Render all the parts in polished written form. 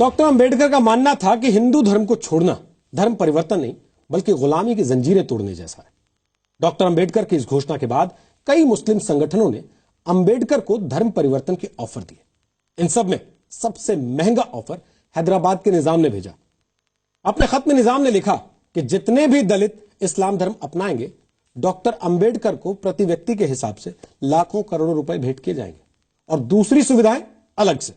Doctor Ambedkar का मानना था कि हिंदू धर्म को छोड़ना धर्म परिवर्तन नहीं बल्कि गुलामी की जंजीरें तोड़ने जैसा है। डॉक्टर अंबेडकर की इस घोषणा के बाद कई मुस्लिम संगठनों ने अंबेडकर को धर्म परिवर्तन के ऑफर दिए। इन सब में सबसे महंगा ऑफर हैदराबाद के निजाम ने भेजा। अपने खत में निजाम ने लिखा कि जितने भी दलित इस्लाम धर्म अपनाएंगे डॉक्टर अंबेडकर को प्रति व्यक्ति के हिसाब से लाखों करोड़ों रुपए भेंट किए जाएंगे और दूसरी सुविधाएं अलग से।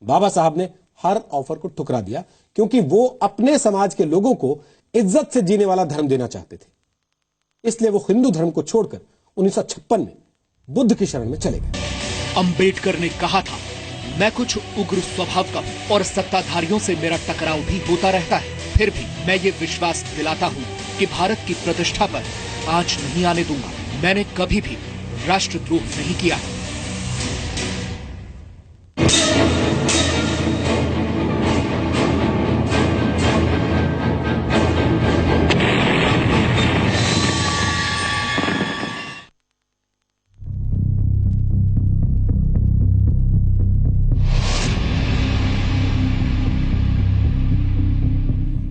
बाबा साहब ने हर ऑफर को ठुकरा दिया क्योंकि वो अपने समाज के लोगों को इज्जत से जीने वाला धर्म देना चाहते थे। इसलिए वो हिंदू धर्म को छोड़कर 1956 में बुद्ध की शरण में चले गए। अंबेडकर ने कहा था, मैं कुछ उग्र स्वभाव का हूं और सत्ताधारियों से मेरा टकराव भी होता रहता है, फिर भी मैं ये विश्वास दिलाता हूं कि भारत की प्रतिष्ठा पर आंच नहीं आने दूंगा। मैंने कभी भी राष्ट्रद्रोह नहीं किया।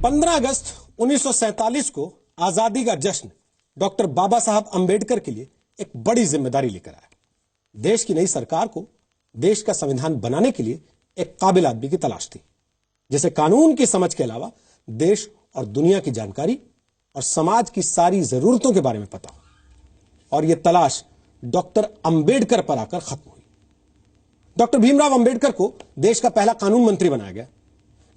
15 अगस्त 1947 को आजादी का जश्न डॉक्टर बाबा साहब अंबेडकर के लिए एक बड़ी जिम्मेदारी लेकर आया। देश की नई सरकार को देश का संविधान बनाने के लिए एक काबिल आदमी की तलाश थी, जिसे कानून की समझ के अलावा देश और दुनिया की जानकारी और समाज की सारी जरूरतों के बारे में पता हो। और यह तलाश डॉक्टर अंबेडकर पर आकर खत्म हुई। डॉक्टर भीमराव अंबेडकर को देश का पहला कानून मंत्री बनाया गया,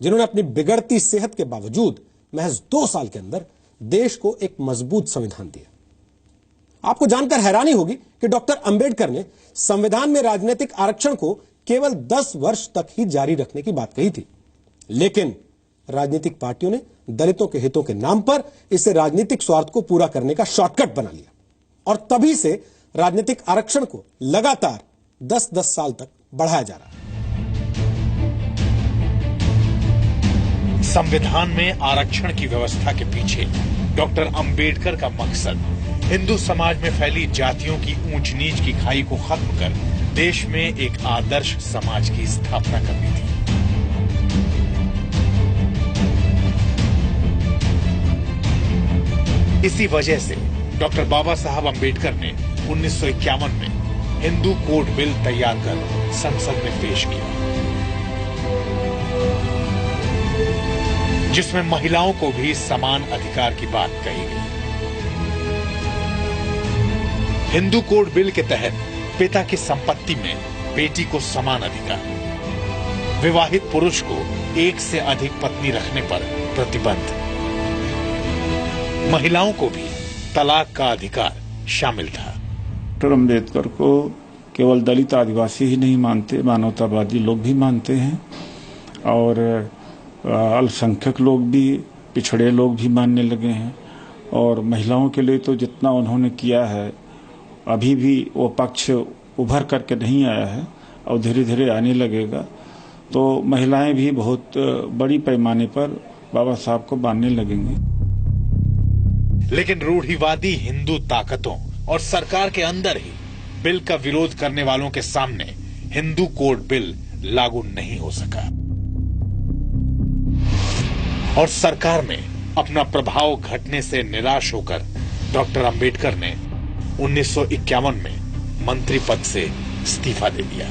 जिन्होंने अपनी बिगड़ती सेहत के बावजूद महज 2 साल के अंदर देश को एक मजबूत संविधान दिया। आपको जानकर हैरानी होगी कि डॉक्टर अंबेडकर ने संविधान में राजनीतिक आरक्षण को केवल 10 वर्ष तक ही जारी रखने की बात कही थी, लेकिन राजनीतिक पार्टियों ने दलितों के हितों के नाम पर इसे राजनीतिक स्वार्थ को पूरा करने का शॉर्टकट बना लिया और तभी से राजनीतिक आरक्षण को लगातार 10-10 साल तक बढ़ाया जा रहा है। संविधान में आरक्षण की व्यवस्था के पीछे डॉक्टर अंबेडकर का मकसद हिंदू समाज में फैली जातियों की ऊंच नीच की खाई को खत्म कर देश में एक आदर्श समाज की स्थापना करनी थी। इसी वजह से डॉक्टर बाबा साहब अंबेडकर ने 1951 में हिंदू कोड बिल तैयार कर संसद में पेश किया, जिसमें महिलाओं को भी समान अधिकार की बात कही गई। हिंदू कोड बिल के तहत पिता की संपत्ति में बेटी को समान अधिकार, विवाहित पुरुष को 1 से अधिक पत्नी रखने पर प्रतिबंध, महिलाओं को भी तलाक का अधिकार शामिल था। डॉक्टर अंबेडकर को केवल दलित आदिवासी ही नहीं मानते, मानवतावादी लोग भी मानते हैं और अल्पसंख्यक लोग भी, पिछड़े लोग भी मानने लगे हैं। और महिलाओं के लिए तो जितना उन्होंने किया है, अभी भी वो पक्ष उभर करके नहीं आया है और धीरे धीरे आने लगेगा। तो महिलाएं भी बहुत बड़ी पैमाने पर बाबा साहब को मानने लगेंगी। लेकिन रूढ़िवादी हिंदू ताकतों और सरकार के अंदर ही बिल का विरोध करने वालों के सामने हिंदू कोड बिल लागू नहीं हो सका और सरकार में अपना प्रभाव घटने से निराश होकर डॉक्टर अंबेडकर ने 1951 में मंत्री पद से इस्तीफा दे दिया।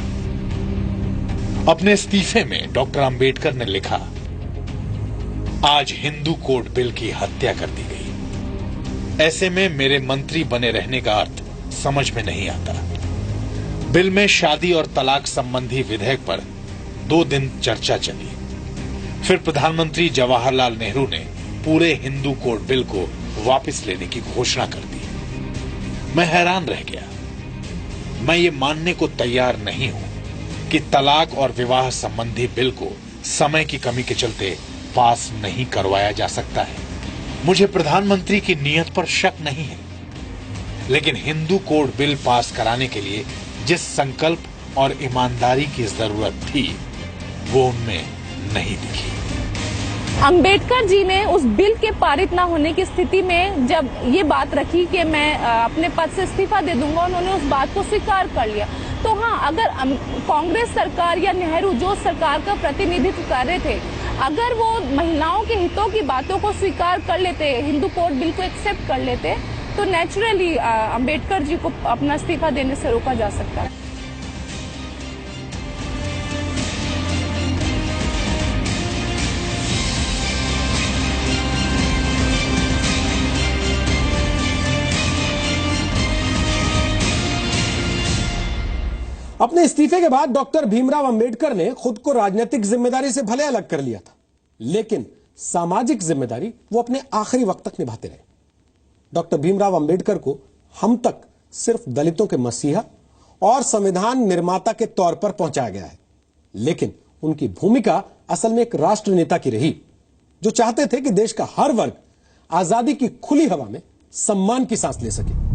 अपने इस्तीफे में डॉक्टर अंबेडकर ने लिखा, आज हिंदू कोड बिल की हत्या कर दी गई। ऐसे में मेरे मंत्री बने रहने का अर्थ समझ में नहीं आता। बिल में शादी और तलाक संबंधी विधेयक पर 2 दिन चर्चा चली। फिर प्रधानमंत्री जवाहरलाल नेहरू ने पूरे हिंदू कोड बिल को वापस लेने की घोषणा कर दी। मैं हैरान रह गया। मैं ये मानने को तैयार नहीं हूं कि तलाक और विवाह संबंधी बिल को समय की कमी के चलते पास नहीं करवाया जा सकता है। मुझे प्रधानमंत्री की नीयत पर शक नहीं है, लेकिन हिंदू कोड बिल पास कराने के लिए जिस संकल्प और ईमानदारी की जरूरत थी, वो उनमें नहीं दिखी। अंबेडकर जी ने उस बिल के पारित न होने की स्थिति में जब ये बात रखी कि मैं अपने पद से इस्तीफा दे दूंगा, उन्होंने उस बात को स्वीकार कर लिया। तो हाँ, अगर कांग्रेस सरकार या नेहरू जो सरकार का प्रतिनिधित्व कर रहे थे, अगर वो महिलाओं के हितों की बातों को स्वीकार कर लेते, हिंदू कोड बिल को एक्सेप्ट कर लेते, तो नेचुरली अंबेडकर जी को अपना इस्तीफा देने से रोका जा सकता है। अपने इस्तीफे के बाद डॉक्टर भीमराव अंबेडकर ने खुद को राजनीतिक जिम्मेदारी से भले अलग कर लिया था, लेकिन सामाजिक जिम्मेदारी वो अपने आखिरी वक्त तक निभाते रहे। डॉक्टर भीमराव अंबेडकर को हम तक सिर्फ दलितों के मसीहा और संविधान निर्माता के तौर पर पहुंचाया गया है, लेकिन उनकी भूमिका असल में एक राष्ट्र नेता की रही, जो चाहते थे कि देश का हर वर्ग आजादी की खुली हवा में सम्मान की सांस ले सके।